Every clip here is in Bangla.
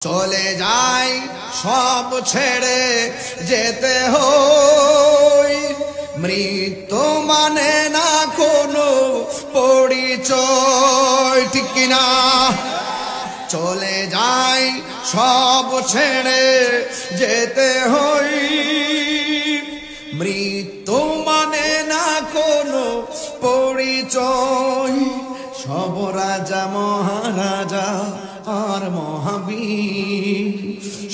চলে যাই সব ছেড়ে যেতে হই, মৃত্যু মানে না কোনো পরিচয়, ঠিক কিনা? চলে যাই সব ছেড়ে যেতে হই, মৃত্যু মানে না কোনো পরিচয়। সব রাজা মহারাজা আর মহাবীর,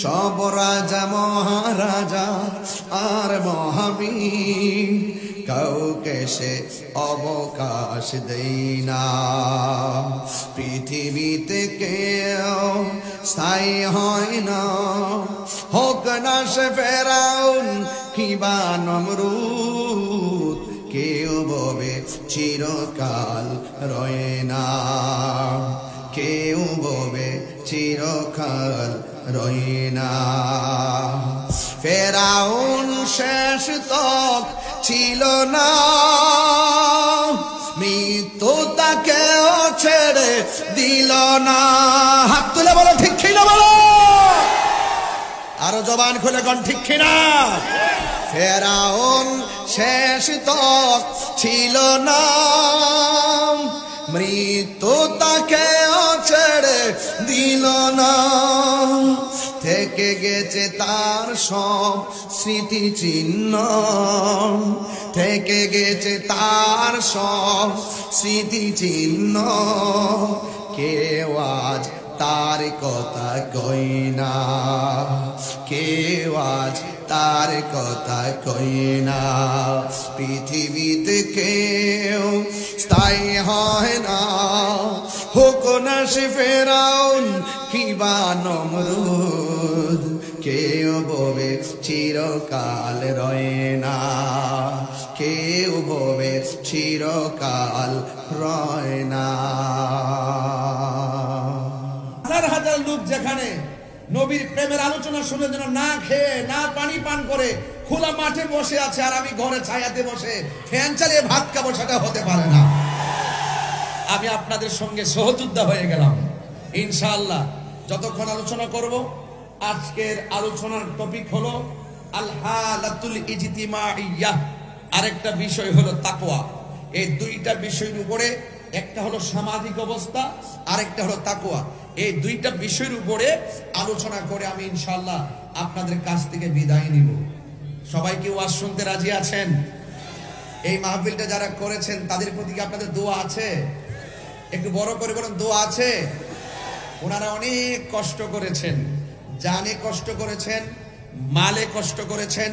সব রাজা মহারাজা আর মহাবীর, কাউকে সে অবকাশ দেই না। পৃথিবীতে কেউ স্থায়ী হয় না, হোক না সে ফেরাউন কিবা নমরুদ, কেউ ববে চিরকাল রয়ে না, কেউ ববে চিরকাল রয়ে না। ফেরাউন শেষ তক ছিল না, মৃত্যু তাকেও ছেড়ে দিল না। হাত তুলে বলো ঠিক কিনা, বলো আরো জবান খুলে কোন ঠিক কিনা। ফেরাউন শেষ তক ছিল না, মৃত্যু তাকেও ছেড়ে দিল না। থেকে গেছে তার সব স্মৃতি চিহ্ন, থেকে গেছে তার সব স্মৃতি চিহ্ন, কেউ আজ তার কথা কই না, কেউ আজ তার কথা কই না। পৃথিবীতে কেউ স্থায়ী হয় না, হোক না সে ফেরাউন কিবা নমরুদ, কেউ ববে চিরকাল রয়ে না, কেউ ববে চিরকাল রয় না। হাজার হাজার লোক যেখানে নবীর প্রেমের আলোচনা শুনে যেন না খেয়ে না পানি পান করে খোলা মাঠে বসে আছে, আর আমি ঘরে ছায়াতে বসে ফ্যান চালিয়ে ভাত খাবো, সেটা হতে পারে না। আমি আপনাদের সঙ্গে সহযোদ্ধা হয়ে গেলাম ইনশাআল্লাহ। যতক্ষণ আলোচনা করব, আজকের আলোচনার টপিক হলো আল হালাতুল ইজতিমাইয়াহ, আরেকটা বিষয় হলো তাকওয়া। এই দুইটা বিষয়ের উপরে, একটা হলো সামাজিক অবস্থা, আরেকটা হলো তাকওয়া। এই দুইটা বিষয়ের উপরে আলোচনা করে আমি ইনশাআল্লাহ আপনাদের কাছ থেকে বিদায় নিব। সবাই কি ওয়াজ শুনতে রাজি আছেন? এই মাহফিলটা যারা করেছেন তাদের প্রতি কি আপনাদের দোয়া আছে? একটু বড় করে বলেন, দোয়া আছে? ওনারা অনেক কষ্ট করেছেন, জানে কষ্ট করেছেন, মালে কষ্ট করেছেন।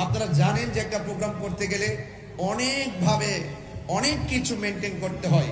আপনারা জানেন যে একটা প্রোগ্রাম করতে গেলে অনেকভাবে অনেক কিছু মেনটেন করতে হয়।